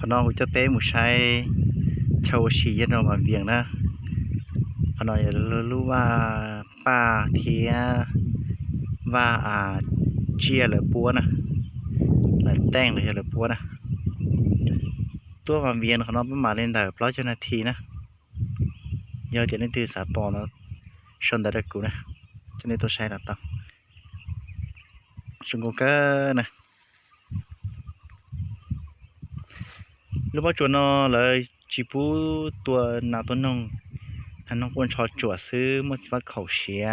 พอนอจะเต้หมูใช้ชาวชียันเรามาเวียงนะพอนออยากรู้ว่าป้าเทียว่าเชียหรือปัวนะหรือแต่งหรือปัวนะตัวมาเวียงเขาเนาะประมาณเล่นได้100 นาทีนะเยอะจะเล่นตื่นสาปอเนาะชนได้กูนะจะเล่นตัวใช้ละต่อชงกูก็นะรู้ว่าจวนนอเลยจีปูตัวนาตัวนงนั่นน้องควรชอจั่วซื้อมันสิว่าเขาเชีย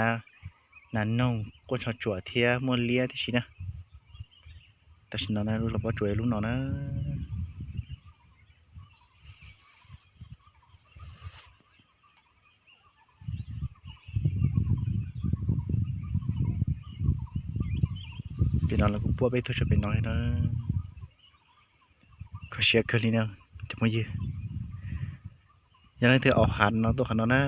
นั่นน้องควรชอจั่วเทียมันเลียที่ชินะแต่ฉันนอนนะรู้แล้วว่าจั่วรู้นอนนะเป็นนอนแล้วก็ปัวไปทุกชั่วเป็นน้อยนะเขาเชียคืนนี้เนาะจะมายืยังไงเธอเอาหันเนาะตัวขันเนาะนะ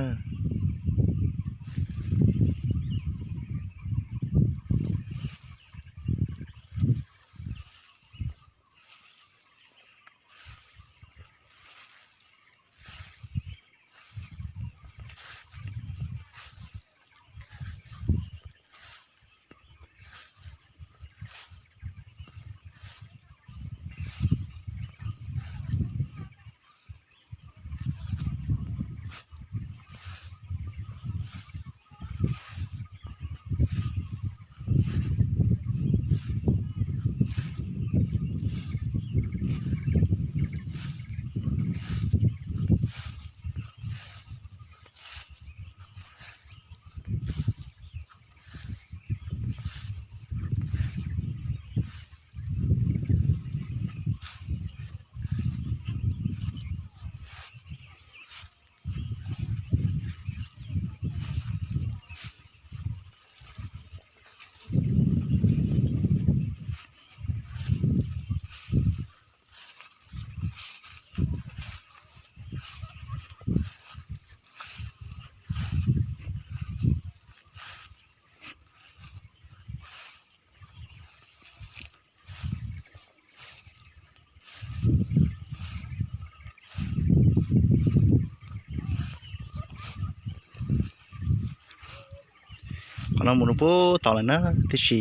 ขอนอนหมุนปุ๊ต่อเลยนะที่ชี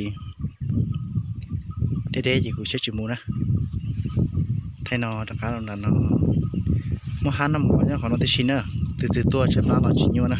เด็ดๆจีกูเช็ดจิมูนะไทยนอตะการนอนนอมหันน้ำหมอเนี่ยขอนอนที่ชีเนอร์ตื่นตัวเช็ดน้ำหล่อจิญโยนะ